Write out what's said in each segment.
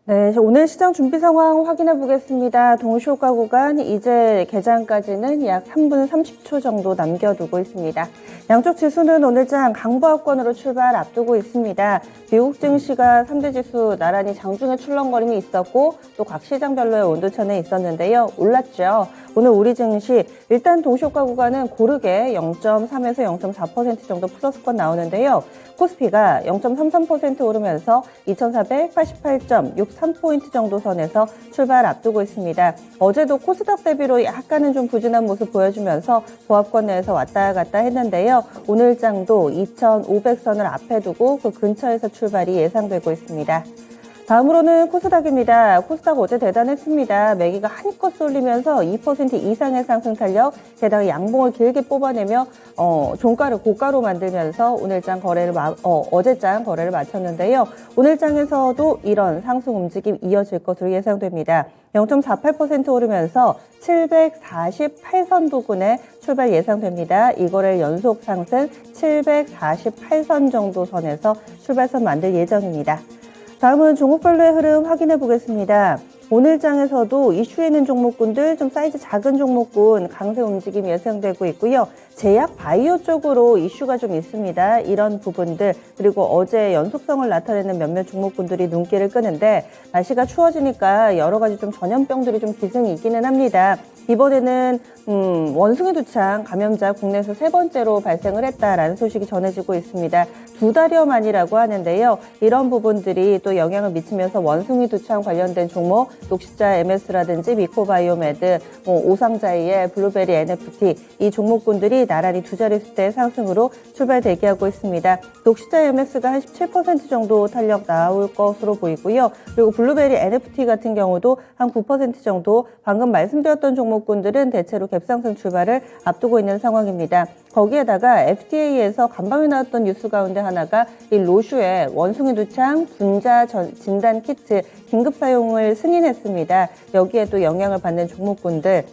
네, 오늘 시장 준비 상황 확인해 보겠습니다. 동시효과 구간 이제 개장까지는 약 3분 30초 정도 남겨두고 있습니다. 양쪽 지수는 오늘장 강보합권으로 출발 앞두고 있습니다. 미국 증시가 3대 지수 나란히 장중에 출렁거림이 있었고 또 각 시장별로의 온도차는 있었는데요. 올랐죠. 오늘 우리 증시 일단 동시효과 구간은 고르게 0.3에서 0.4% 정도 플러스권 나오는데요. 코스피가 0.33% 오르면서 2488.63포인트 정도 선에서 출발 앞두고 있습니다. 어제도 코스닥 대비로 약간은 좀 부진한 모습 보여주면서 보합권 내에서 왔다 갔다 했는데요. 오늘 장도 2500선을 앞에 두고 그 근처에서 출발이 예상되고 있습니다. 다음으로는 코스닥입니다. 코스닥 어제 대단했습니다. 매기가 한껏 쏠리면서 2% 이상의 상승 탄력, 게다가 양봉을 길게 뽑아내며 종가를 고가로 만들면서 어제장 거래를 마쳤는데요. 오늘장에서도 이런 상승 움직임 이어질 것으로 예상됩니다. 0.48% 오르면서 748선 부근에 출발 예상됩니다. 이거를 연속 상승 748선 정도 선에서 출발선 만들 예정입니다. 다음은 종목별로의 흐름 확인해 보겠습니다. 오늘 장에서도 이슈에 있는 종목군들, 좀 사이즈 작은 종목군 강세 움직임이 예상되고 있고요. 제약 바이오 쪽으로 이슈가 좀 있습니다. 이런 부분들, 그리고 어제 연속성을 나타내는 몇몇 종목군들이 눈길을 끄는데 날씨가 추워지니까 여러 가지 좀 전염병들이 좀 기승이 있기는 합니다. 이번에는 원숭이 두창 감염자 국내에서 3번째로 발생을 했다라는 소식이 전해지고 있습니다. 2달여 만이라고 하는데요. 이런 부분들이 또 영향을 미치면서 원숭이 두창 관련된 종목, 녹시자 MS라든지 미코바이오메드, 오상자이의 블루베리 NFT 이 종목군들이 나란히 두 자릿수대의 상승으로 출발 대기하고 있습니다. 녹시자 MS가 한 17% 정도 탄력 나올 것으로 보이고요. 그리고 블루베리 NFT 같은 경우도 한 9% 정도 방금 말씀드렸던 종목군들은 대체로 갭상승 출발을 앞두고 있는 상황입니다. 거기에다가 FDA에서 간밤에 나왔던 뉴스 가운데 하나가 이 로슈의 원숭이 두창 분자 진단 키트 긴급 사용을 승인했습니다. 여기에 또 영향을 받는 종목군들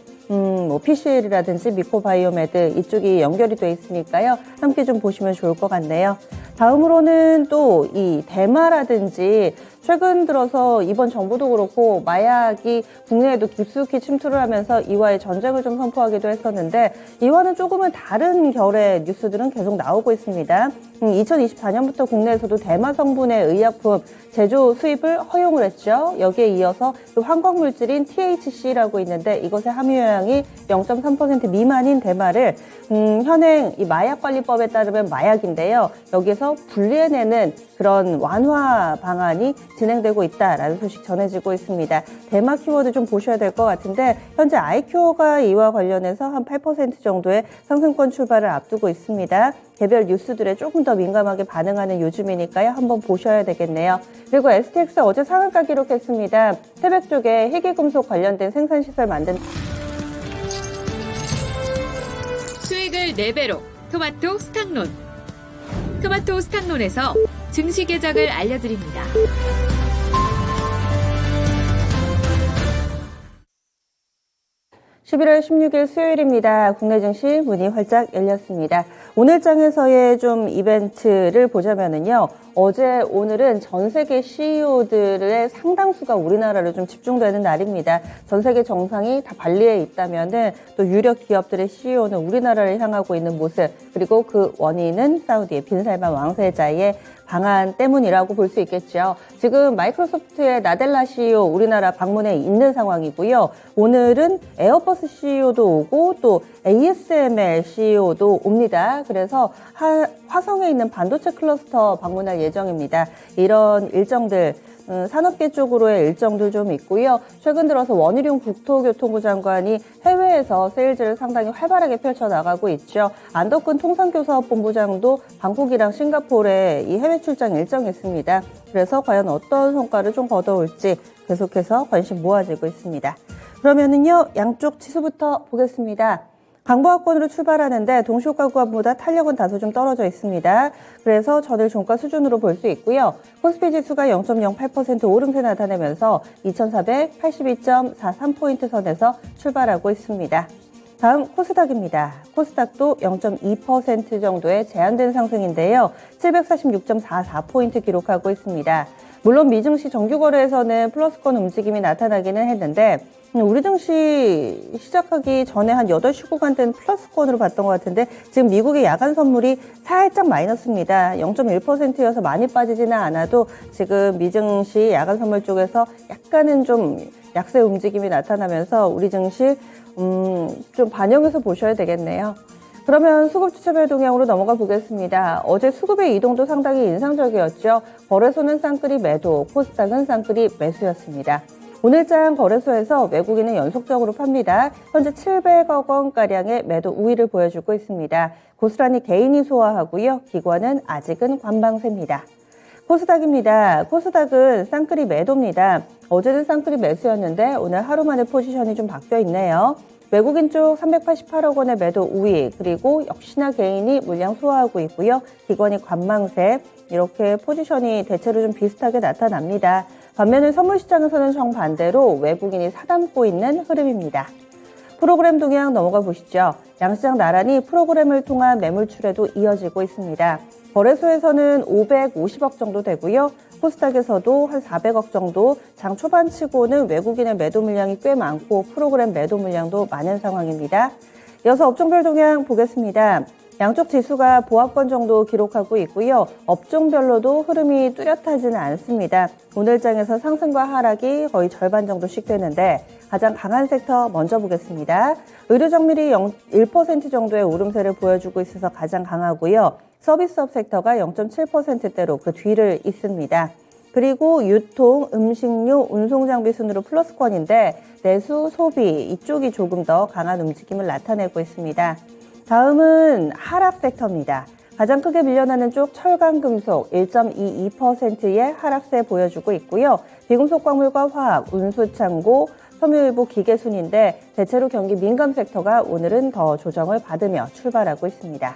PCL이라든지 미코바이오메드 이쪽이 연결이 돼 있으니까요. 함께 좀 보시면 좋을 것 같네요. 다음으로는 또 이 대마라든지 최근 들어서 이번 정부도 그렇고 마약이 국내에도 깊숙이 침투를 하면서 이와의 전쟁을 좀 선포하기도 했었는데 이와는 조금은 다른 결의 뉴스들은 계속 나오고 있습니다. 2024년부터 국내에서도 대마 성분의 의약품 제조 수입을 허용을 했죠. 여기에 이어서 화학물질인 THC라고 있는데 이것의 함유량이 0.3% 미만인 대마를 현행 이 마약관리법에 따르면 마약인데요. 여기에서 분리해내는 그런 완화 방안이 진행되고 있다라는 소식 전해지고 있습니다. 대마 키워드 좀 보셔야 될 것 같은데 현재 아이큐어가 이와 관련해서 한 8% 정도의 상승권 출발을 앞두고 있습니다. 개별 뉴스들에 조금 더 민감하게 반응하는 요즘이니까요. 한번 보셔야 되겠네요. 그리고 STX 어제 상한가 기록했습니다. 태백 쪽에 희귀금속 관련된 생산시설 만든 수익을 4배로 토마토 스탁론. 토마토 스탁론에서 증시 계작을 알려드립니다. (11월 16일) 수요일입니다. 국내 증시 문이 활짝 열렸습니다. 오늘 장에서의 좀 이벤트를 보자면은요. 어제 오늘은 전 세계 CEO들의 상당수가 우리나라로 좀 집중되는 날입니다. 전 세계 정상이 다 발리에 있다면은 또 유력 기업들의 CEO는 우리나라를 향하고 있는 모습, 그리고 그 원인은 사우디의 빈살만 왕세자의 방한 때문이라고 볼 수 있겠죠. 지금 마이크로소프트의 나델라 CEO 우리나라 방문해 있는 상황이고요. 오늘은 에어버스 CEO도 오고 또 ASML CEO도 옵니다. 그래서 화성에 있는 반도체 클러스터 방문할 예정입니다. 이런 일정들 산업계 쪽으로의 일정들 좀 있고요. 최근 들어서 원희룡 국토교통부 장관이 해외에서 세일즈를 상당히 활발하게 펼쳐나가고 있죠. 안덕근 통상교사업본부장도 방콕이랑 싱가포르에 이 해외 출장 일정이 있습니다. 그래서 과연 어떤 성과를 좀 거둬올지 계속해서 관심 모아지고 있습니다. 그러면은요, 양쪽 지수부터 보겠습니다. 강보합권으로 출발하는데 동시효과 구간보다 탄력은 다소 좀 떨어져 있습니다. 그래서 전일 종가 수준으로 볼 수 있고요. 코스피 지수가 0.08% 오름세 나타내면서 2482.43포인트 선에서 출발하고 있습니다. 다음 코스닥입니다. 코스닥도 0.2% 정도의 제한된 상승인데요. 746.44포인트 기록하고 있습니다. 물론 미증시 정규거래에서는 플러스권 움직임이 나타나기는 했는데 우리 증시 시작하기 전에 한 8시 구간 때는 플러스권으로 봤던 것 같은데 지금 미국의 야간 선물이 살짝 마이너스입니다. 0.1%여서 많이 빠지지는 않아도 지금 미증시 야간 선물 쪽에서 약간은 좀 약세 움직임이 나타나면서 우리 증시 좀 반영해서 보셔야 되겠네요. 그러면 수급 주체별 동향으로 넘어가 보겠습니다. 어제 수급의 이동도 상당히 인상적이었죠. 거래소는 쌍끌이 매도, 코스닥은 쌍끌이 매수였습니다. 오늘장 거래소에서 외국인은 연속적으로 팝니다. 현재 700억 원가량의 매도 우위를 보여주고 있습니다. 고스란히 개인이 소화하고요. 기관은 아직은 관방세입니다. 코스닥입니다. 코스닥은 쌍끌이 매도입니다. 어제는 쌍끌이 매수였는데 오늘 하루 만에 포지션이 좀 바뀌어 있네요. 외국인 쪽 388억 원의 매도 우위, 그리고 역시나 개인이 물량 소화하고 있고요. 기관이 관망세, 이렇게 포지션이 대체로 좀 비슷하게 나타납니다. 반면에 선물시장에서는 정반대로 외국인이 사담고 있는 흐름입니다. 프로그램 동향 넘어가 보시죠. 양시장 나란히 프로그램을 통한 매물출에도 이어지고 있습니다. 거래소에서는 550억 정도 되고요. 코스닥에서도 한 400억 정도, 장 초반치고는 외국인의 매도 물량이 꽤 많고 프로그램 매도 물량도 많은 상황입니다. 이어서 업종별 동향 보겠습니다. 양쪽 지수가 보합권 정도 기록하고 있고요. 업종별로도 흐름이 뚜렷하지는 않습니다. 오늘장에서 상승과 하락이 거의 절반 정도씩 되는데 가장 강한 섹터 먼저 보겠습니다. 의료정밀이 1% 정도의 오름세를 보여주고 있어서 가장 강하고요. 서비스업 섹터가 0.7%대로 그 뒤를 잇습니다. 그리고 유통, 음식료, 운송장비 순으로 플러스권인데 내수, 소비 이쪽이 조금 더 강한 움직임을 나타내고 있습니다. 다음은 하락 섹터입니다. 가장 크게 밀려나는 쪽 철강금속 1.22%의 하락세 보여주고 있고요. 비금속 광물과 화학, 운수창고, 섬유일부 기계순인데 대체로 경기 민감 섹터가 오늘은 더 조정을 받으며 출발하고 있습니다.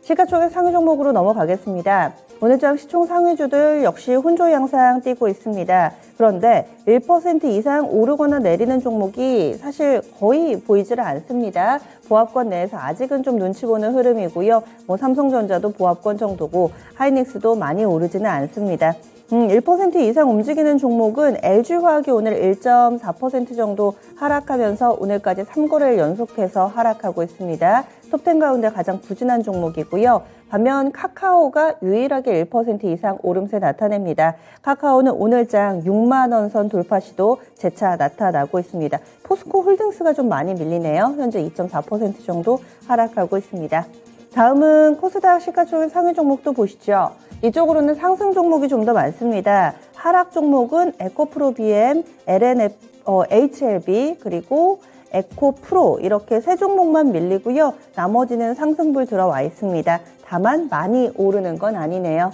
시가총액 상위 종목으로 넘어가겠습니다. 오늘장 시총 상위주들 역시 혼조 양상 띄고 있습니다. 그런데 1% 이상 오르거나 내리는 종목이 사실 거의 보이질 않습니다. 보합권 내에서 아직은 좀 눈치 보는 흐름이고요. 삼성전자도 보합권 정도고 하이닉스도 많이 오르지는 않습니다. 1% 이상 움직이는 종목은 LG화학이 오늘 1.4% 정도 하락하면서 오늘까지 3거래를 연속해서 하락하고 있습니다. 톱10 가운데 가장 부진한 종목이고요. 반면 카카오가 유일하게 1% 이상 오름세 나타냅니다. 카카오는 오늘장 6만 원 선 돌파 시도 재차 나타나고 있습니다. 포스코 홀딩스가 좀 많이 밀리네요. 현재 2.4% 정도 하락하고 있습니다. 다음은 코스닥 시가총액 상위 종목도 보시죠. 이쪽으로는 상승 종목이 좀 더 많습니다. 하락 종목은 에코프로비엠, HLB, 그리고 에코프로 이렇게 세 종목만 밀리고요. 나머지는 상승불 들어와 있습니다. 다만 많이 오르는 건 아니네요.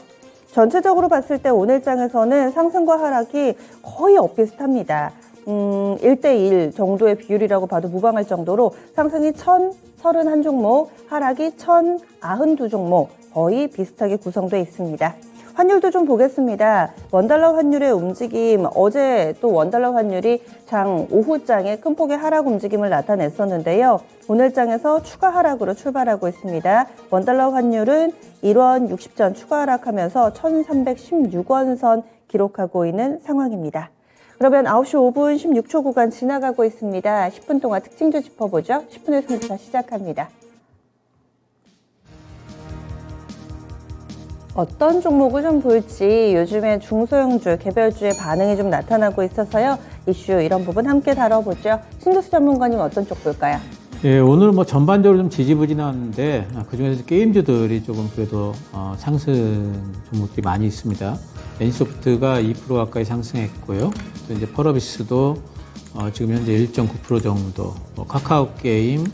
전체적으로 봤을 때 오늘장에서는 상승과 하락이 거의 엇비슷합니다. 1대1 정도의 비율이라고 봐도 무방할 정도로 상승이 1,031종목, 하락이 1,092종목 거의 비슷하게 구성되어 있습니다. 환율도 좀 보겠습니다. 원달러 환율의 움직임, 어제 또 원달러 환율이 장 오후장에 큰 폭의 하락 움직임을 나타냈었는데요. 오늘장에서 추가 하락으로 출발하고 있습니다. 원달러 환율은 1원 60전 추가 하락하면서 1316원 선 기록하고 있는 상황입니다. 그러면 9시 5분 16초 구간 지나가고 있습니다. 10분 동안 특징주 짚어보죠. 10분의 승부차 시작합니다. 어떤 종목을 좀 볼지 요즘에 중소형주, 개별주의 반응이 좀 나타나고 있어서요. 이슈 이런 부분 함께 다뤄보죠. 신도수 전문가님 어떤 쪽 볼까요? 예, 오늘 뭐 전반적으로 좀 지지부진한데 그중에서 게임주들이 조금 그래도 상승 종목들이 많이 있습니다. NC소프트가 2% 가까이 상승했고요. 또 이제 펄어비스도 지금 현재 1.9% 정도, 카카오 게임,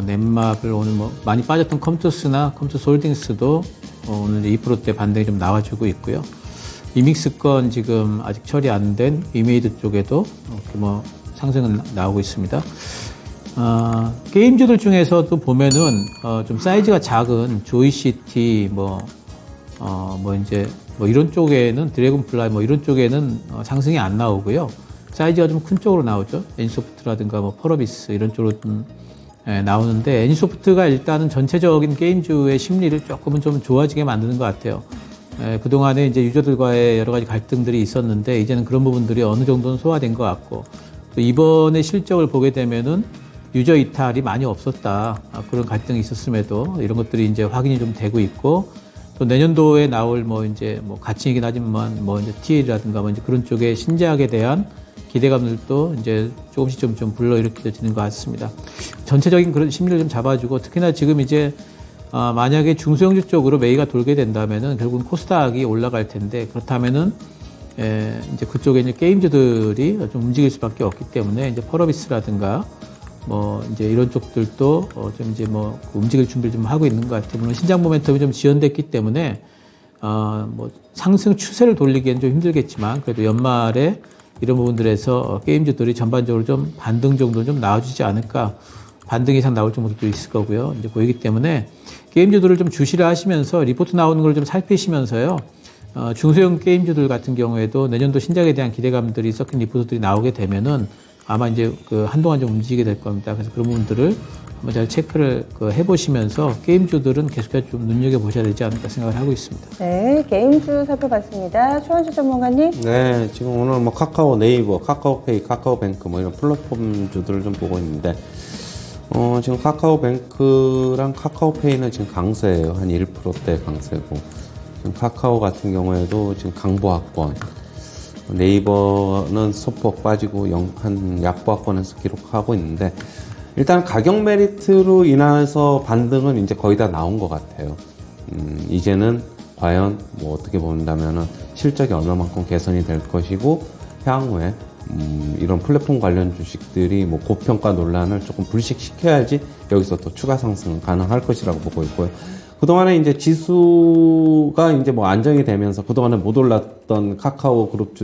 넷마블 오늘 많이 빠졌던 컴투스나 컴투스 홀딩스도 오늘 2%대 반등이 좀 나와주고 있고요. 이믹스건 지금 아직 처리 안 된 이메이드 쪽에도 상승은 나오고 있습니다. 게임주들 중에서도 보면은 좀 사이즈가 작은 조이시티 이런 쪽에는 드래곤플라이 이런 쪽에는 상승이 안 나오고요. 사이즈가 좀 큰 쪽으로 나오죠. NC소프트라든가 펄어비스 이런 쪽으로 좀 나오는데 NC소프트가 일단은 전체적인 게임주의 심리를 조금은 좀 좋아지게 만드는 것 같아요. 그동안에 이제 유저들과의 여러 가지 갈등들이 있었는데 이제는 그런 부분들이 어느 정도는 소화된 것 같고 또 이번에 실적을 보게 되면은 유저 이탈이 많이 없었다. 그런 갈등이 있었음에도 이런 것들이 이제 확인이 좀 되고 있고 또 내년도에 나올 가칭이긴 하지만 이제 TL이라든가 이제 그런 쪽의 신작에 대한 기대감들도 이제 조금씩 좀 불러일으켜지는 것 같습니다. 전체적인 그런 심리를 좀 잡아주고 특히나 지금 이제 만약에 중소형주 쪽으로 매기가 돌게 된다면은 결국은 코스닥이 올라갈 텐데 그렇다면은 이제 그쪽에 이제 게임주들이 좀 움직일 수밖에 없기 때문에 이제 펄어비스라든가 이제 이런 쪽들도 좀 이제 움직일 준비를 좀 하고 있는 것 같아요. 물론 신장 모멘텀이 좀 지연됐기 때문에 상승 추세를 돌리기엔 좀 힘들겠지만 그래도 연말에 이런 부분들에서 게임주들이 전반적으로 좀 반등 정도 좀 나와주지 않을까. 반등 이상 나올 정도도 있을 거고요. 이제 보이기 때문에 게임주들을 좀 주시를 하시면서 리포트 나오는 걸 좀 살피시면서요. 중소형 게임주들 같은 경우에도 내년도 신작에 대한 기대감들이 섞인 리포트들이 나오게 되면은 아마 이제 한동안 좀 움직이게 될 겁니다. 그래서 그런 부분들을 한번 잘 체크를 해보시면서 게임주들은 계속해서 좀 눈여겨보셔야 되지 않을까 생각을 하고 있습니다. 네, 게임주 살펴봤습니다. 최원주 전문가님. 네, 지금 오늘 카카오 네이버, 카카오페이, 카카오뱅크 이런 플랫폼주들을 좀 보고 있는데 지금 카카오뱅크랑 카카오페이는 지금 강세예요. 한 1%대 강세고 지금 카카오 같은 경우에도 지금 강보합권, 네이버는 소폭 빠지고 한 약보합권에서 기록하고 있는데 일단 가격 메리트로 인해서 반등은 이제 거의 다 나온 것 같아요. 이제는 과연 어떻게 본다면은 실적이 얼마만큼 개선이 될 것이고 향후에 이런 플랫폼 관련 주식들이 고평가 논란을 조금 불식시켜야지 여기서 또 추가 상승 가능할 것이라고 보고 있고요. 그동안에 이제 지수가 이제 안정이 되면서 그동안에 못 올랐던 카카오 그룹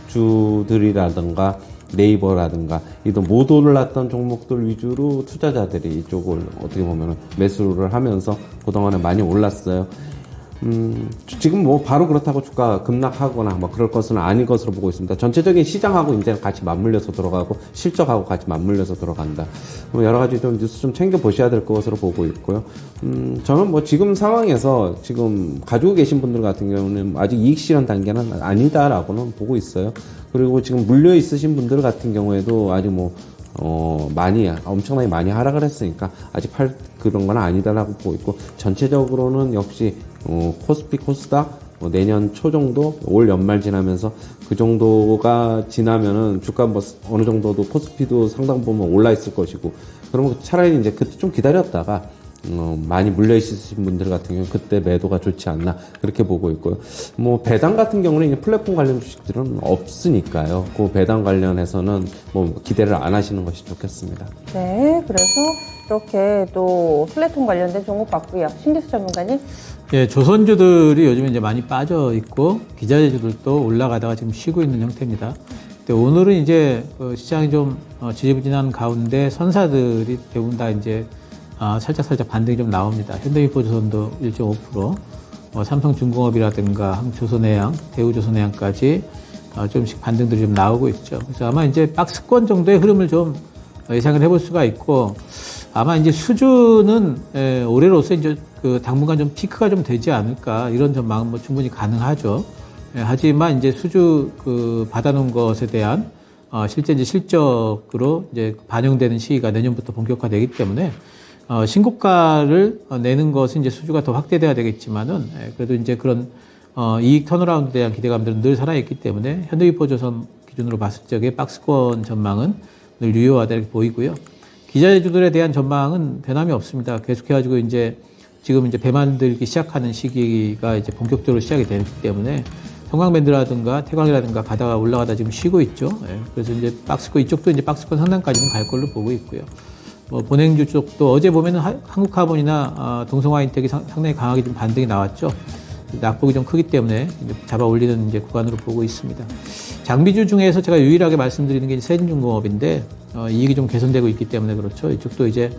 주들이라든가 네이버라든가 이도 못 올랐던 종목들 위주로 투자자들이 이쪽을 어떻게 보면 매수를 하면서 그동안에 많이 올랐어요. 지금 바로 그렇다고 주가가 급락하거나 그럴 것은 아닌 것으로 보고 있습니다. 전체적인 시장하고 이제 같이 맞물려서 들어가고 실적하고 같이 맞물려서 들어간다. 여러 가지 좀 뉴스 좀 챙겨 보셔야 될 것으로 보고 있고요. 저는 지금 상황에서 지금 가지고 계신 분들 같은 경우는 아직 이익 실현 단계는 아니다라고는 보고 있어요. 그리고 지금 물려 있으신 분들 같은 경우에도 아직 엄청나게 많이 하락을 했으니까 아직 그런 건 아니다라고 보고 있고 전체적으로는 역시 코스피, 코스닥 내년 초 정도, 올 연말 지나면서 그 정도가 지나면은 주가 어느 정도도 코스피도 상당 부분 올라 있을 것이고 그러면 차라리 이제 그때 좀 기다렸다가 많이 물려 있으신 분들 같은 경우는 그때 매도가 좋지 않나 그렇게 보고 있고요. 배당 같은 경우는 이제 플랫폼 관련 주식들은 없으니까요. 그 배당 관련해서는 기대를 안 하시는 것이 좋겠습니다. 네, 그래서 이렇게 또 플랫폼 관련된 종목 봤고요. 신기수 전문가님. 예, 조선주들이 요즘에 이제 많이 빠져 있고 기자재주들도 올라가다가 지금 쉬고 있는 형태입니다. 근데 오늘은 이제 시장이 좀 지지부진한 가운데 선사들이 대부분 다 이제 살짝 반등이 좀 나옵니다. 현대미포조선도 1.5%, 삼성중공업이라든가 한조선해양, 대우조선해양까지 조금씩 반등들이 좀 나오고 있죠. 그래서 아마 이제 박스권 정도의 흐름을 좀 예상을 해볼 수가 있고 아마 이제 수주는 올해로서 이제 당분간 좀 피크가 좀 되지 않을까 이런 전망은 충분히 가능하죠. 하지만 이제 수주 받아놓은 것에 대한 실제 이제 실적으로 이제 반영되는 시기가 내년부터 본격화되기 때문에 신고가를 내는 것은 이제 수주가 더 확대돼야 되겠지만은 그래도 이제 그런 이익 턴어라운드에 대한 기대감들은 늘 살아있기 때문에 현대위포조선 기준으로 봤을 적에 박스권 전망은 늘 유효하다 이렇게 보이고요. 기자재주들에 대한 전망은 변함이 없습니다. 계속해가지고 이제 지금 이제 배 만들기 시작하는 시기가 이제 본격적으로 시작이 되기 때문에 성광밴드라든가 태광이라든가 가다가 올라가다 지금 쉬고 있죠. 그래서 이제 박스권 이쪽도 이제 박스권 상단까지는 갈 걸로 보고 있고요. 본행주 쪽도 어제 보면은 한국카본이나 동성화인텍이 상당히 강하게 좀 반등이 나왔죠. 낙폭이 좀 크기 때문에 이제 잡아 올리는 이제 구간으로 보고 있습니다. 장비주 중에서 제가 유일하게 말씀드리는 게 세진중공업인데 이익이 좀 개선되고 있기 때문에 그렇죠. 이쪽도 이제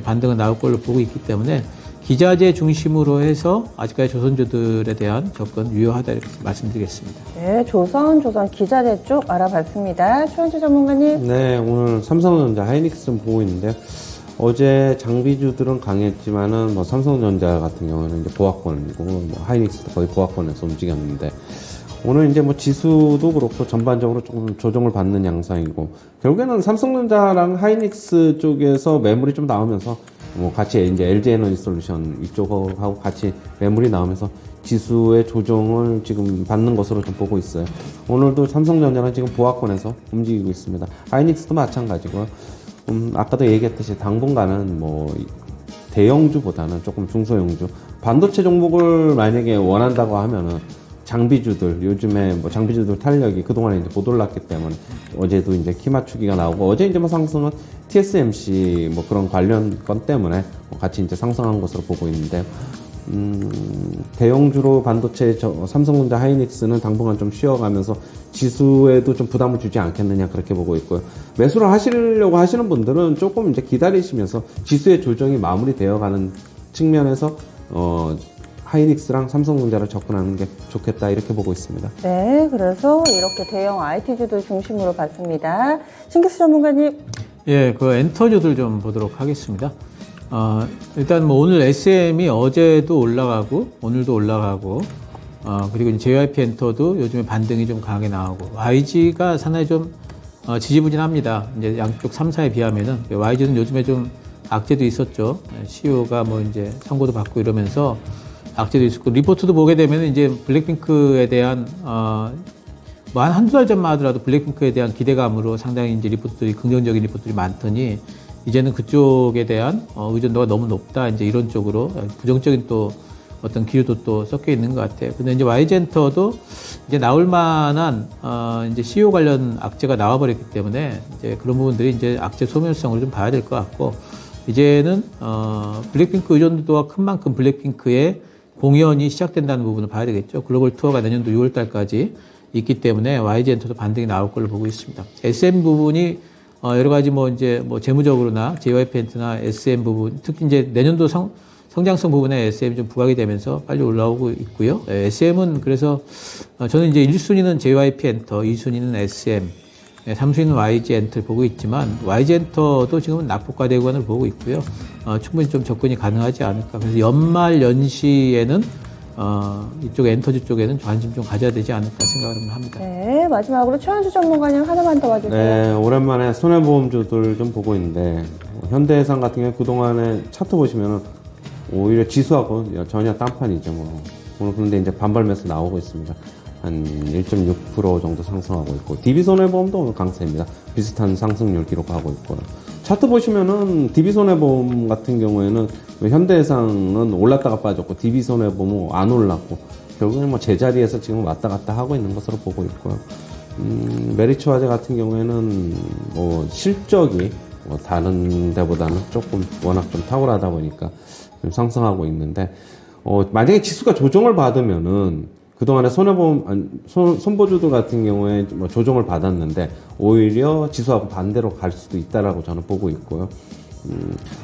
반등은 나올 걸로 보고 있기 때문에 기자재 중심으로 해서 아직까지 조선주들에 대한 접근 유효하다 이렇게 말씀드리겠습니다. 네, 조선 기자재 쪽 알아봤습니다. 최원주 전문가님. 네, 오늘 삼성전자 하이닉스 좀 보고 있는데요. 어제 장비주들은 강했지만은 뭐 삼성전자 같은 경우는 이제 보합권이고 뭐 하이닉스도 거의 보합권에서 움직였는데 오늘 이제 뭐 지수도 그렇고 전반적으로 조금 조정을 받는 양상이고 결국에는 삼성전자랑 하이닉스 쪽에서 매물이 좀 나오면서 뭐 같이 이제 LG 에너지 솔루션 이쪽하고 같이 매물이 나오면서 지수의 조정을 지금 받는 것으로 좀 보고 있어요. 오늘도 삼성전자는 지금 보합권에서 움직이고 있습니다. 하이닉스도 마찬가지고요. 아까도 얘기했듯이 당분간은 뭐 대형주보다는 조금 중소형주 반도체 종목을 만약에 원한다고 하면은 장비주들 요즘에 뭐 장비주들 탄력이 그동안에 이제 못 올랐기 때문에 어제도 이제 키 맞추기가 나오고 어제 이제 뭐 상승은 TSMC 뭐 그런 관련 건 때문에 뭐 같이 이제 상승한 것으로 보고 있는데 대형주로 반도체 삼성전자 하이닉스는 당분간 좀 쉬어가면서 지수에도 좀 부담을 주지 않겠느냐 그렇게 보고 있고요. 매수를 하시려고 하시는 분들은 조금 이제 기다리시면서 지수의 조정이 마무리되어가는 측면에서 하이닉스랑 삼성전자를 접근하는 게 좋겠다 이렇게 보고 있습니다. 네, 그래서 이렇게 대형 IT주들 중심으로 봤습니다. 신기수 전문가님. 예, 그 엔터주들 좀 보도록 하겠습니다. 일단 뭐 오늘 SM이 어제도 올라가고 오늘도 올라가고 그리고 이제 JYP 엔터도 요즘에 반등이 좀 강하게 나오고 YG가 상당히 좀 지지부진합니다. 이제 양쪽 3사에 비하면은 YG는 요즘에 좀 악재도 있었죠. CEO가 뭐 이제 선고도 받고 이러면서 악재도 있었고 리포트도 보게 되면 이제 블랙핑크에 대한 뭐 한 한두 달 전만 하더라도 블랙핑크에 대한 기대감으로 상당히 이제 리포트들이 긍정적인 리포트들이 많더니 이제는 그쪽에 대한 의존도가 너무 높다 이제 이런 쪽으로 부정적인 또 어떤 기류도 또 섞여 있는 것 같아요. 근데 이제 YG엔터도 이제 나올 만한 이제 CEO 관련 악재가 나와버렸기 때문에 이제 그런 부분들이 이제 악재 소멸성을 좀 봐야 될 것 같고 이제는 블랙핑크 의존도가 큰 만큼 블랙핑크의 공연이 시작된다는 부분을 봐야 되겠죠. 글로벌 투어가 내년도 6월 달까지 있기 때문에 YG엔터도 반등이 나올 걸로 보고 있습니다. SM 부분이 여러 가지 뭐 이제 뭐 재무적으로나 JYP 엔터나 SM 부분, 특히 이제 내년도 성장성 부분에 SM이 좀 부각이 되면서 빨리 올라오고 있고요. SM은 그래서 저는 이제 1순위는 JYP 엔터, 2순위는 SM, 3순위는 YG 엔터를 보고 있지만 YG 엔터도 지금은 낙폭과 대구간을 보고 있고요. 충분히 좀 접근이 가능하지 않을까. 그래서 연말 연시에는 이쪽 엔터주 쪽에는 관심 좀 가져야 되지 않을까 생각을 합니다. 네, 마지막으로 최현수 전문가님 하나만 더 봐주세요. 네, 오랜만에 손해보험주들 좀 보고 있는데 현대해상 같은 경우 그동안에 차트 보시면은 오히려 지수하고 전혀 딴판이죠. 뭐 오늘 그런데 이제 반발 매수 나오고 있습니다. 한 1.6% 정도 상승하고 있고 DB손해보험도 오늘 강세입니다. 비슷한 상승률 기록하고 있고요. 차트 보시면은 DB손해보험 같은 경우에는 현대해상은 올랐다가 빠졌고 DB손해보험은 안 올랐고 결국엔 뭐 제자리에서 지금 왔다 갔다 하고 있는 것으로 보고 있고요. 메리츠화재 같은 경우에는 뭐 실적이 뭐 다른 데보다는 조금 워낙 좀 탁월하다 보니까 좀 상승하고 있는데 만약에 지수가 조정을 받으면은 그동안에 손보주들 같은 경우에 뭐 조정을 받았는데 오히려 지수하고 반대로 갈 수도 있다라고 저는 보고 있고요.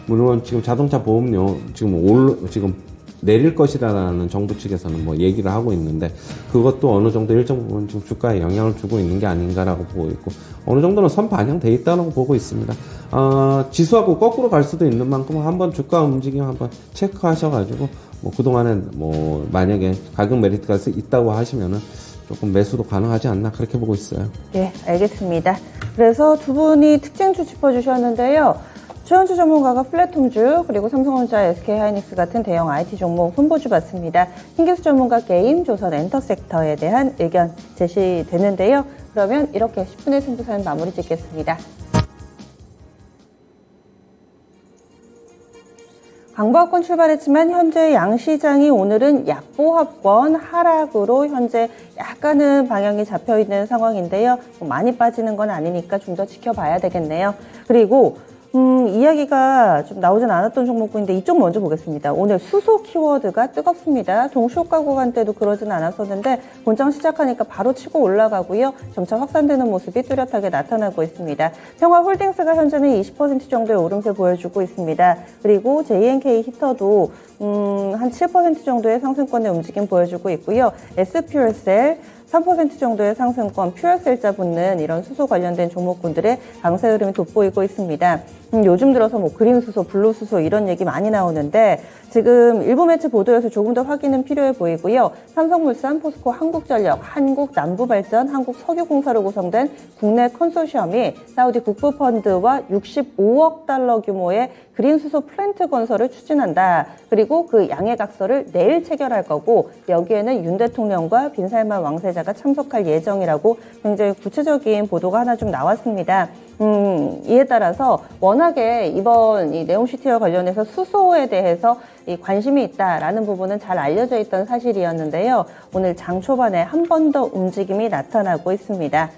물론 지금 자동차 보험료 지금 내릴 것이라는 정부 측에서는 뭐 얘기를 하고 있는데 그것도 어느 정도 일정 부분 지금 주가에 영향을 주고 있는 게 아닌가라고 보고 있고 어느 정도는 선 반영돼 있다고 보고 있습니다. 지수하고 거꾸로 갈 수도 있는 만큼 한번 주가 움직임 한번 체크하셔가지고 뭐 그동안엔 뭐 만약에 가격 메리트가 있다고 하시면은 조금 매수도 가능하지 않나 그렇게 보고 있어요. 네, 알겠습니다. 그래서 두 분이 특징주 짚어주셨는데요. 최현수 전문가가 플랫폼주 그리고 삼성전자, SK하이닉스 같은 대형 IT 종목 손보주 봤습니다. 신기수 전문가 게임, 조선 엔터 섹터에 대한 의견 제시됐는데요. 그러면 이렇게 10분의 승부사는 마무리 짓겠습니다. 광보합권 출발했지만 현재 양시장이 오늘은 약보합권 하락으로 현재 약간은 방향이 잡혀있는 상황인데요. 많이 빠지는 건 아니니까 좀 더 지켜봐야 되겠네요. 그리고 이야기가 좀 나오진 않았던 종목군인데 이쪽 먼저 보겠습니다. 오늘 수소 키워드가 뜨겁습니다. 동시효과 구간 때도 그러진 않았었는데 본장 시작하니까 바로 치고 올라가고요. 점차 확산되는 모습이 뚜렷하게 나타나고 있습니다. 평화홀딩스가 현재는 20% 정도의 오름세 보여주고 있습니다. 그리고 JNK 히터도 한 7% 정도의 상승권의 움직임 보여주고 있고요. SPURCell 3% 정도의 상승권, 퓨어셀자 붙는 이런 수소 관련된 종목군들의 강세 흐름이 돋보이고 있습니다. 요즘 들어서 뭐 그린 수소, 블루 수소 이런 얘기 많이 나오는데 지금 일부 매체 보도에서 조금 더 확인은 필요해 보이고요. 삼성물산, 포스코, 한국전력, 한국남부발전, 한국석유공사로 구성된 국내 컨소시엄이 사우디 국부펀드와 65억 달러 규모의 그린 수소 플랜트 건설을 추진한다. 그리고 그 양해각서를 내일 체결할 거고 여기에는 윤 대통령과 빈살만 왕세자가 참석할 예정이라고 굉장히 구체적인 보도가 하나 좀 나왔습니다. 이에 따라서 워낙에 이번 이 네옴시티와 관련해서 수소에 대해서 이 관심이 있다라는 부분은 잘 알려져 있던 사실이었는데요. 오늘 장 초반에 한 번 더 움직임이 나타나고 있습니다.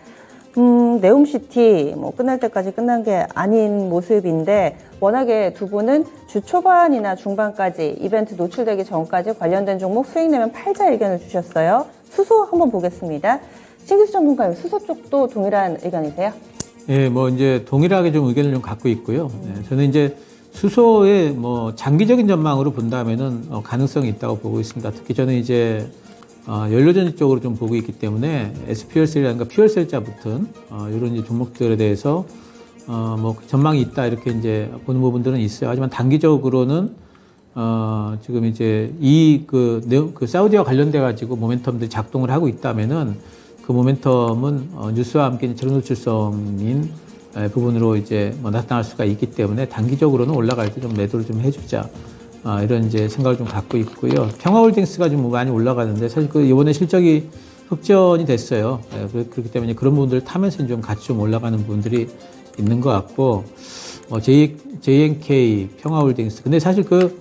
네옴시티 뭐 끝날 때까지 끝난 게 아닌 모습인데 워낙에 두 분은 주 초반이나 중반까지 이벤트 노출되기 전까지 관련된 종목 수익 내면 팔자 의견을 주셨어요. 수소 한번 보겠습니다. 신기수 전문가님, 수소 쪽도 동일한 의견이세요? 예, 뭐 이제 동일하게 좀 의견을 좀 갖고 있고요. 저는 이제 수소의 뭐 장기적인 전망으로 본다면은 가능성이 있다고 보고 있습니다. 특히 저는 이제 연료전지 쪽으로 좀 보고 있기 때문에 SPURCell이라든가 퓨얼셀자 붙은 이런 이제 종목들에 대해서 뭐 전망이 있다 이렇게 이제 보는 부분들은 있어요. 하지만 단기적으로는 지금 이제 그 사우디와 관련돼 가지고 모멘텀들이 작동을 하고 있다면은 그 모멘텀은 뉴스와 함께 재료 노출성인 부분으로 이제 뭐 나타날 수가 있기 때문에 단기적으로는 올라갈 때 좀 매도를 좀 해주자. 이런 이제 생각을 좀 갖고 있고요. 평화홀딩스가 좀 많이 올라가는데 사실 그 이번에 실적이 흑전이 됐어요. 그렇기 때문에 그런 부분들을 타면서 좀 같이 좀 올라가는 부분들이 있는 것 같고, JNK, 평화홀딩스. 근데 사실 그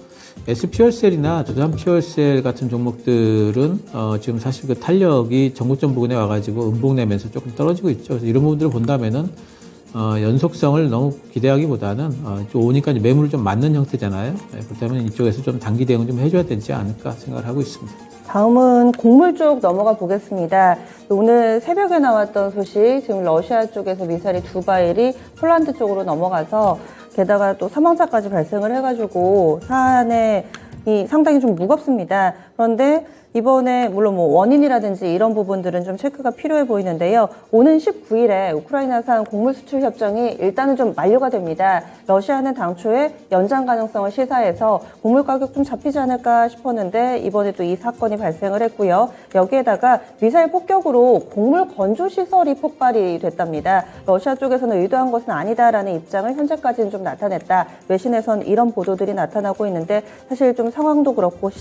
SPURCell이나 두산퓨얼셀 같은 종목들은 지금 사실 그 탄력이 전고점 부근에 와가지고 음봉 내면서 조금 떨어지고 있죠. 그래서 이런 부분들을 본다면은 연속성을 너무 기대하기보다는 좀 오니까 이제 매물을 좀 맞는 형태잖아요. 그렇다면 이쪽에서 좀 단기 대응을 좀 해줘야 되지 않을까 생각을 하고 있습니다. 다음은 곡물 쪽 넘어가 보겠습니다. 오늘 새벽에 나왔던 소식, 지금 러시아 쪽에서 미사일이 두 발이 폴란드 쪽으로 넘어가서 게다가 또 사망자까지 발생을 해가지고 사안이 상당히 좀 무겁습니다. 그런데 이번에 물론 뭐 원인이라든지 이런 부분들은 좀 체크가 필요해 보이는데요. 오는 19일에 우크라이나산 곡물 수출 협정이 일단은 좀 만료가 됩니다. 러시아는 당초에 연장 가능성을 시사해서 곡물 가격 좀 잡히지 않을까 싶었는데 이번에 또 이 사건이 발생을 했고요. 여기에다가 미사일 폭격으로 곡물 건조 시설이 폭발이 됐답니다. 러시아 쪽에서는 의도한 것은 아니다라는 입장을 현재까지는 좀 나타냈다. 외신에선 이런 보도들이 나타나고 있는데 사실 좀 상황도 그렇고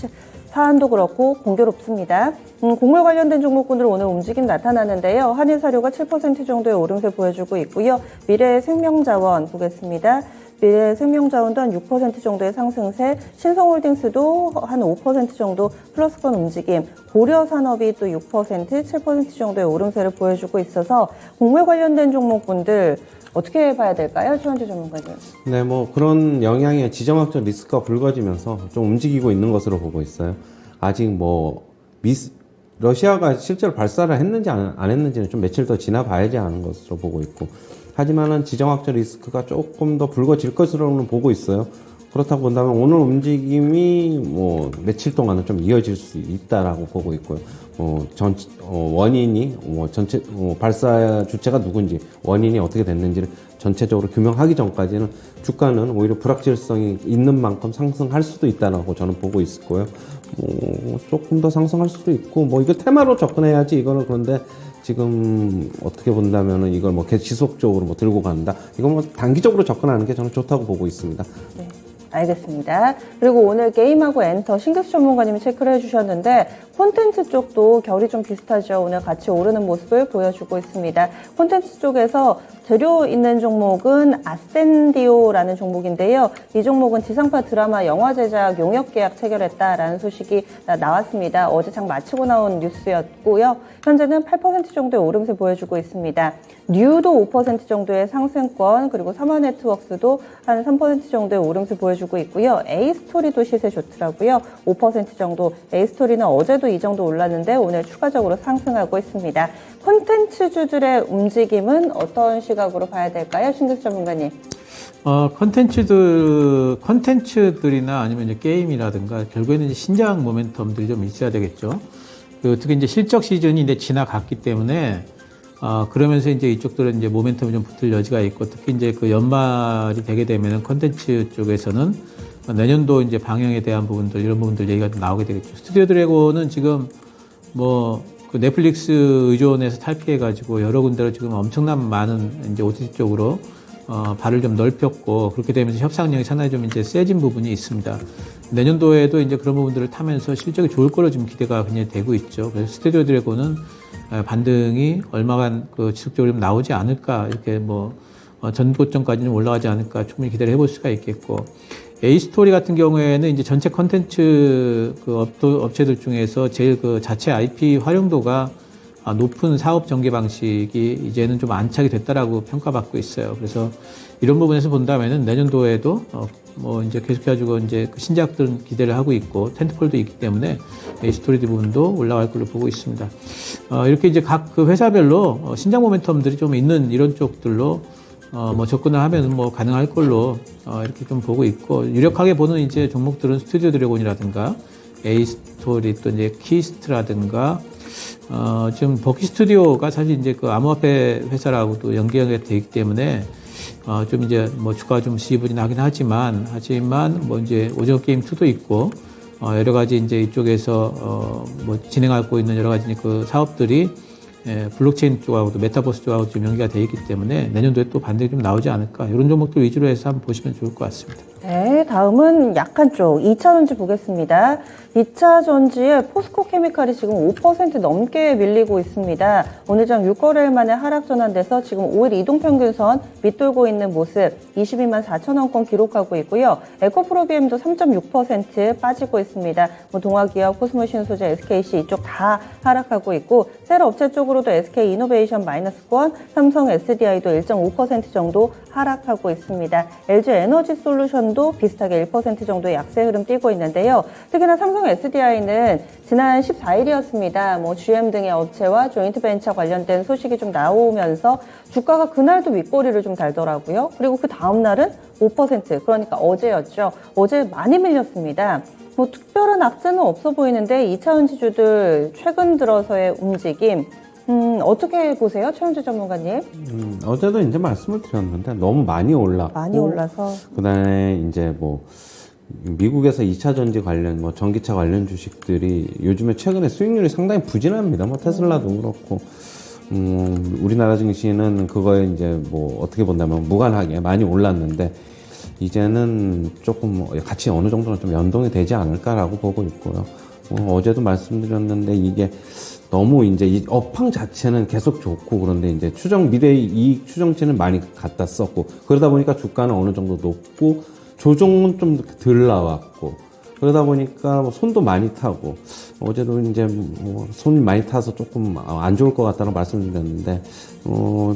사안도 그렇고 공교롭습니다. 곡물 관련된 종목군들 오늘 움직임 나타나는데요. 한일사료가 7% 정도의 오름세 보여주고 있고요. 미래생명자원 보겠습니다. 미래생명자원도 한 6% 정도의 상승세, 신성홀딩스도 한 5% 정도 플러스권 움직임, 고려산업이 또 6%, 7% 정도의 오름세를 보여주고 있어서 곡물 관련된 종목군들 어떻게 봐야 될까요? 최원주 전문가님. 네, 뭐 그런 영향의 지정학적 리스크가 불거지면서 좀 움직이고 있는 것으로 보고 있어요. 아직 뭐 러시아가 실제로 발사를 했는지 안 했는지는 좀 며칠 더 지나봐야지 하는 것으로 보고 있고, 하지만은 지정학적 리스크가 조금 더 불거질 것으로는 보고 있어요. 그렇다고 본다면 오늘 움직임이 뭐 며칠 동안은 좀 이어질 수 있다라고 보고 있고요. 원인이 전체 발사 주체가 누군지, 원인이 어떻게 됐는지를 전체적으로 규명하기 전까지는 주가는 오히려 불확실성이 있는 만큼 상승할 수도 있다라고 저는 보고 있을 거예요. 조금 더 상승할 수도 있고, 이거 테마로 접근해야지 이거는. 그런데 지금 어떻게 본다면은 이걸 지속적으로 들고 간다. 이건 단기적으로 접근하는 게 저는 좋다고 보고 있습니다. 네. 알겠습니다. 그리고 오늘 게임하고 엔터 신규수 전문가님이 체크를 해주셨는데 콘텐츠 쪽도 결이 좀 비슷하죠. 오늘 같이 오르는 모습을 보여주고 있습니다. 콘텐츠 쪽에서 재료 있는 종목은 아센디오라는 종목인데요. 이 종목은 지상파 드라마 영화 제작 용역 계약 체결했다라는 소식이 나왔습니다. 어제 장 마치고 나온 뉴스였고요. 현재는 8% 정도의 오름세 보여주고 있습니다. 뉴도 5% 정도의 상승권, 그리고 삼화네트워크스도 한 3% 정도의 오름세 보여주고 있고요. A스토리도 시세 좋더라고요. 5% 정도. A스토리는 어제도 이 정도 올랐는데 오늘 추가적으로 상승하고 있습니다. 콘텐츠주들의 움직임은 어떤 시각으로 봐야 될까요? 신규수 전문가님. 컨텐츠들이나 아니면 이제 게임이라든가 결국에는 이제 신작 모멘텀들이 좀 있어야 되겠죠. 특히 이제 실적 시즌이 이제 지나갔기 때문에, 그러면서 이제 이쪽들은 이제 모멘텀이 좀 붙을 여지가 있고, 특히 이제 그 연말이 되게 되면은 컨텐츠 쪽에서는 내년도 이제 방영에 대한 부분들, 이런 부분들 얘기가 좀 나오게 되겠죠. 스튜디오 드래곤은 지금 그 넷플릭스 의존에서 탈피해가지고 여러 군데로 지금 엄청난 많은 이제 OTT 쪽으로 발을 좀 넓혔고, 그렇게 되면서 협상력이 상당히 좀 이제 세진 부분이 있습니다. 내년도에도 이제 그런 부분들을 타면서 실적이 좋을 거로 지금 기대가 굉장히 되고 있죠. 그래서 스튜디오 드래곤은 반등이 얼마간 그 지속적으로 좀 나오지 않을까, 이렇게 전고점까지 좀 올라가지 않을까 충분히 기대를 해볼 수가 있겠고, A스토리 같은 경우에는 이제 전체 컨텐츠 그 업체들 중에서 제일 그 자체 IP 활용도가 높은 사업 전개 방식이 이제는 좀 안착이 됐다라고 평가받고 있어요. 그래서 이런 부분에서 본다면은 내년도에도 이제 계속해가지고 이제 그 신작들은 기대를 하고 있고 텐트폴도 있기 때문에 A스토리 부분도 올라갈 걸로 보고 있습니다. 이렇게 이제 각 그 회사별로 신작 모멘텀들이 좀 있는 이런 쪽들로 접근을 하면 가능할 걸로 이렇게 좀 보고 있고, 유력하게 보는 이제 종목들은 스튜디오 드래곤이라든가 A스토리, 또 이제 키스트라든가 지금 버키 스튜디오가 사실 이제 그 암호화폐 회사라고도 연계가 되어 있기 때문에 좀 이제 주가가 좀 지지부진하긴 하지만 이제 오징어 게임 2도 있고 여러 가지 이제 이쪽에서 진행하고 있는 여러 가지 그 사업들이 블록체인 쪽하고도 메타버스 쪽하고 좀 연계가 되어 있기 때문에 내년도에 또 반등이 좀 나오지 않을까, 이런 종목들 위주로 해서 한번 보시면 좋을 것 같습니다. 네, 다음은 약한 쪽 2차전지 보겠습니다. 2차전지의 포스코 케미칼이 지금 5% 넘게 밀리고 있습니다. 오늘 장 6거래일 만에 하락 전환돼서 지금 5일 이동평균선 밑돌고 있는 모습 22만 4천 원권 기록하고 있고요. 에코프로비엠도 3.6% 빠지고 있습니다. 동화기업, 코스모신소재, SKC 이쪽 다 하락하고 있고, 셀 업체 쪽으로도 SK이노베이션 -1, 삼성 SDI도 1.5% 정도 하락하고 있습니다. LG 에너지 솔루션도 비슷하게 1% 정도의 약세 흐름 띄고 있는데요. 특히나 삼성 SDI는 지난 14일이었습니다. GM 등의 업체와 조인트 벤처 관련된 소식이 좀 나오면서 주가가 그날도 윗꼬리를 좀 달더라고요. 그리고 그 다음 날은 5%, 그러니까 어제였죠. 어제 많이 밀렸습니다. 특별한 악재는 없어 보이는데 2차전지주들 최근 들어서의 움직임 어떻게 보세요, 최현주 전문가님? 어제도 이제 말씀을 드렸는데 너무 많이 올랐고, 많이 올라서 그다음에 이제 미국에서 2차 전지 관련 전기차 관련 주식들이 요즘에 최근에 수익률이 상당히 부진합니다. 테슬라도 그렇고, 우리나라 증시는 그거에 이제 어떻게 본다면 무관하게 많이 올랐는데, 이제는 조금 같이 어느 정도는 좀 연동이 되지 않을까라고 보고 있고요. 어제도 말씀드렸는데 이게 너무 이제 이 업황 자체는 계속 좋고, 그런데 이제 미래 이익 추정치는 많이 갖다 썼고, 그러다 보니까 주가는 어느 정도 높고 조정은 좀 덜 나왔고, 그러다 보니까 손도 많이 타고, 어제도 이제 손 많이 타서 조금 안 좋을 것 같다는 말씀을 드렸는데,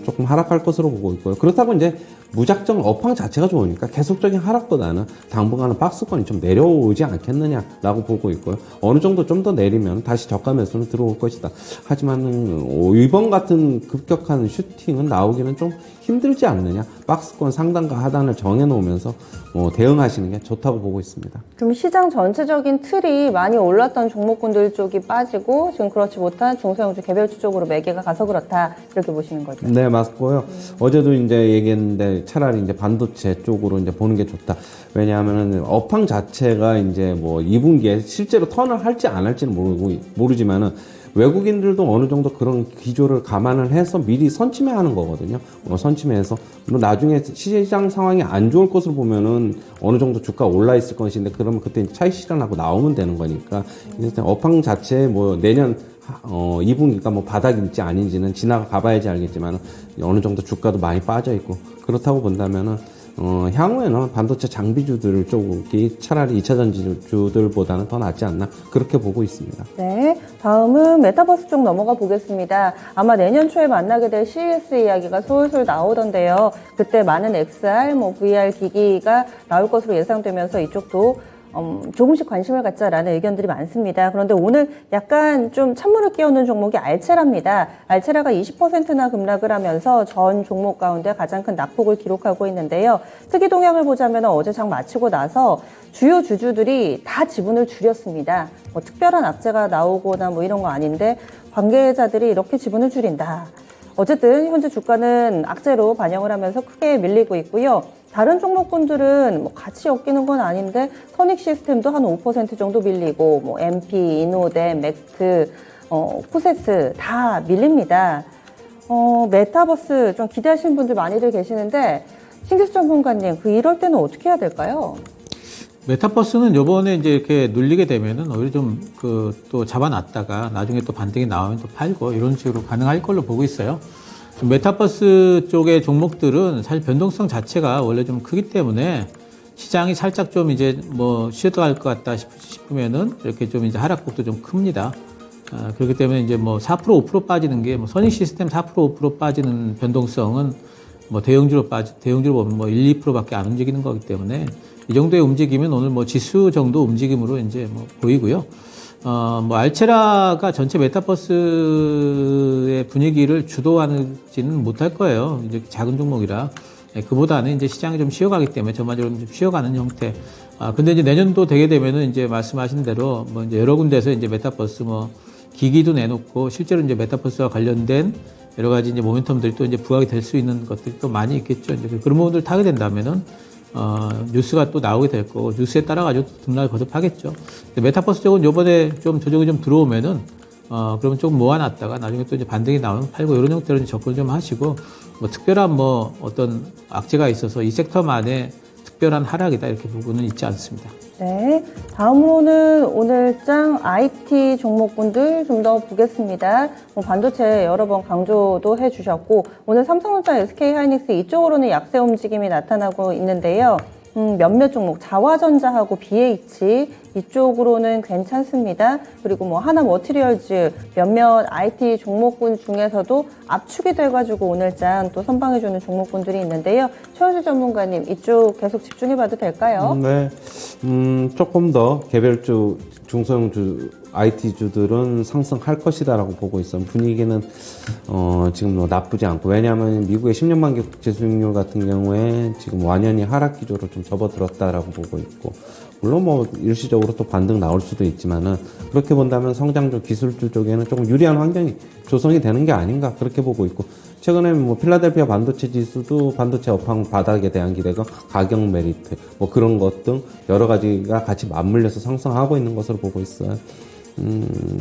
조금 하락할 것으로 보고 있고요. 그렇다고 이제 무작정 업황 자체가 좋으니까 계속적인 하락보다는 당분간은 박스권이 좀 내려오지 않겠느냐라고 보고 있고요. 어느 정도 좀 더 내리면 다시 저가 매수는 들어올 것이다. 하지만 이번 같은 급격한 슈팅은 나오기는 좀 힘들지 않느냐. 박스권 상단과 하단을 정해놓으면서 대응하시는 게 좋다고 보고 있습니다. 좀 시장 전체적인 틀이 많이 올랐던 종목군들 쪽이 빠지고 지금 그렇지 못한 중소형주 개별주 쪽으로 매개가 가서 그렇다, 이렇게 보시는 거죠? 네, 맞고요. 어제도 이제 얘기했는데 차라리 이제 반도체 쪽으로 이제 보는 게 좋다. 왜냐하면은 업황 자체가 이제 2분기에 실제로 턴을 할지 안 할지는 모르지만은 외국인들도 어느 정도 그런 기조를 감안을 해서 미리 선침해하는 거거든요. 선침해서 나중에 시장 상황이 안 좋을 것으로 보면은 어느 정도 주가 올라 있을 것인데, 그러면 그때 차익 실현하고 나오면 되는 거니까, 일단 업황 자체 내년 2분기가 바닥일지 아닌지는 지나가 봐야지 알겠지만 어느 정도 주가도 많이 빠져 있고, 그렇다고 본다면은 향후에는 반도체 장비주들 쪽이 차라리 2차전지주들보다는 더 낫지 않나, 그렇게 보고 있습니다. 네, 다음은 메타버스 쪽 넘어가 보겠습니다. 아마 내년 초에 만나게 될 CES 이야기가 솔솔 나오던데요. 그때 많은 XR, VR 기기가 나올 것으로 예상되면서 이쪽도 조금씩 관심을 갖자라는 의견들이 많습니다. 그런데 오늘 약간 좀 찬물을 끼얹는 종목이 알체라입니다. 알체라가 20%나 급락을 하면서 전 종목 가운데 가장 큰 낙폭을 기록하고 있는데요. 특이 동향을 보자면 어제 장 마치고 나서 주요 주주들이 다 지분을 줄였습니다. 뭐 특별한 악재가 나오거나 뭐 이런 거 아닌데 관계자들이 이렇게 지분을 줄인다. 어쨌든 현재 주가는 악재로 반영을 하면서 크게 밀리고 있고요. 다른 종목군들은 뭐 같이 엮이는 건 아닌데 선익 시스템도 한 5% 정도 밀리고 뭐 MP, 이노덴, 맥트, 코세스 다 밀립니다. 메타버스 좀 기대하시는 분들 많이들 계시는데 신기수 전문가님 이럴 때는 어떻게 해야 될까요? 메타버스는 요번에 이제 이렇게 눌리게 되면은 오히려 좀 또 잡아놨다가 나중에 또 반등이 나오면 또 팔고 이런 식으로 가능할 걸로 보고 있어요. 메타버스 쪽의 종목들은 사실 변동성 자체가 원래 좀 크기 때문에 시장이 살짝 좀 이제 뭐 쉬어갈 것 같다 싶으면은 이렇게 좀 이제 하락폭도 좀 큽니다. 그렇기 때문에 이제 뭐 4% 5% 빠지는 게 뭐 선익 시스템 4% 5% 빠지는 변동성은 뭐 대형주로 보면 뭐 1, 2%밖에 안 움직이는 거기 때문에 이 정도의 움직임은 오늘 뭐 지수 정도 움직임으로 이제 뭐 보이고요. 뭐 알체라가 전체 메타버스의 분위기를 주도하지는 못할 거예요. 이제 작은 종목이라. 그보다는 이제 시장이 좀 쉬어가기 때문에 전반적으로 좀 쉬어가는 형태. 근데 이제 내년도 되게 되면은 이제 말씀하신 대로 뭐 이제 여러 군데서 이제 메타버스 뭐 기기도 내놓고 실제로 이제 메타버스와 관련된 여러 가지 이제 모멘텀들이 또 이제 부각이 될 수 있는 것들이 또 많이 있겠죠. 이제 그런 부분들 타게 된다면은 뉴스가 또 나오게 될 거고, 뉴스에 따라가지고 등락을 거듭하겠죠. 메타버스 쪽은 요번에 좀 조정이 좀 들어오면은, 그러면 조금 모아놨다가 나중에 또 이제 반등이 나오면 팔고, 이런 형태로 접근 좀 하시고, 뭐 특별한 뭐 어떤 악재가 있어서 이 섹터만의 특별한 하락이다, 이렇게 보고는 있지 않습니다. 네. 다음으로는 오늘장 IT 종목군들 좀 더 보겠습니다. 반도체 여러 번 강조도 해주셨고, 오늘 삼성전자, SK하이닉스 이쪽으로는 약세 움직임이 나타나고 있는데요. 몇몇 종목, 자화전자하고 BH 이쪽으로는 괜찮습니다. 그리고 뭐 하나머티리얼즈 몇몇 IT 종목군 중에서도 압축이 돼가지고 오늘장 또 선방해주는 종목군들이 있는데요. 최원수 전문가님 이쪽 계속 집중해봐도 될까요? 네, 조금 더 개별주 중소형주 IT주들은 상승할 것이다라고 보고 있어요. 분위기는 지금 뭐 나쁘지 않고, 왜냐하면 미국의 10년 만기 국채 수익률 같은 경우에 지금 완연히 하락 기조로 좀 접어들었다라고 보고 있고, 물론 뭐 일시적으로 또 반등 나올 수도 있지만은 그렇게 본다면 성장주 기술주 쪽에는 조금 유리한 환경이 조성이 되는 게 아닌가 그렇게 보고 있고, 최근에 뭐 필라델피아 반도체 지수도 반도체 업황 바닥에 대한 기대가 가격 메리트 뭐 그런 것 등 여러 가지가 같이 맞물려서 상승하고 있는 것으로 보고 있어요.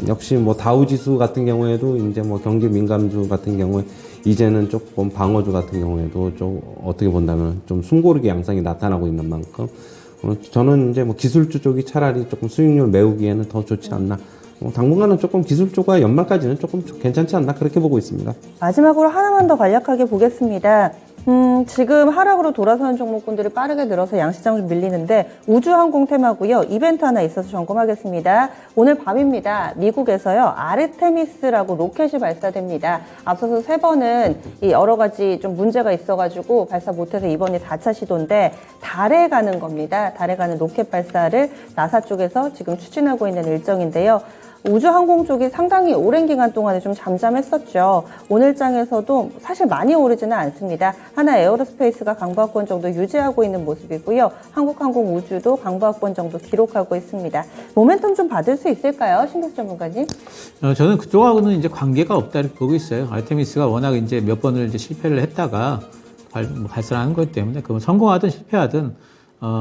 역시 뭐 다우 지수 같은 경우에도 이제 뭐 경기 민감주 같은 경우에 이제는 조금 방어주 같은 경우에도 좀 어떻게 본다면 좀 숨고르기 양상이 나타나고 있는 만큼 저는 이제 뭐 기술주 쪽이 차라리 조금 수익률 메우기에는 더 좋지 않나. 당분간은 조금 기술주가 연말까지는 조금 괜찮지 않나 그렇게 보고 있습니다. 마지막으로 하나만 더 간략하게 보겠습니다. 지금 하락으로 돌아서는 종목군들이 빠르게 늘어서 양시장 좀 밀리는데 우주항공 테마고요. 이벤트 하나 있어서 점검하겠습니다. 오늘 밤입니다. 미국에서요. 아르테미스라고 로켓이 발사됩니다. 앞서서 3번은 이 여러 가지 좀 문제가 있어가지고 발사 못해서 이번이 4차 시도인데 달에 가는 겁니다. 달에 가는 로켓 발사를 나사 쪽에서 지금 추진하고 있는 일정인데요. 우주항공 쪽이 상당히 오랜 기간 동안에 좀 잠잠했었죠. 오늘장에서도 사실 많이 오르지는 않습니다. 하나 에어로스페이스가 강보합권 정도 유지하고 있는 모습이고요. 한국항공우주도 강보합권 정도 기록하고 있습니다. 모멘텀 좀 받을 수 있을까요? 신기수 전문가님? 저는 그쪽하고는 이제 관계가 없다 이렇게 보고 있어요. 아르테미스가 워낙 이제 몇 번을 이제 실패를 했다가 발사하는 거기 때문에 그건 성공하든 실패하든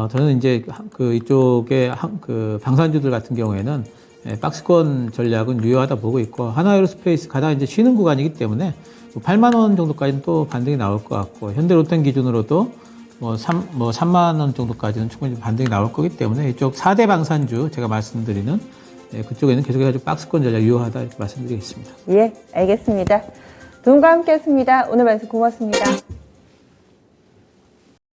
저는 이제 이쪽에 방산주들 같은 경우에는 박스권 전략은 유효하다 보고 있고, 하나에어로스페이스 가다가 이제 쉬는 구간이기 때문에 8만 원 정도까지는 또 반등이 나올 것 같고, 현대로템 기준으로도 3만 원 정도까지는 충분히 반등이 나올 거기 때문에 이쪽 4대 방산주 제가 말씀드리는 그쪽에는 계속해서 박스권 전략 유효하다 이렇게 말씀드리겠습니다. 예, 알겠습니다. 두 분과 함께 했습니다. 오늘 말씀 고맙습니다.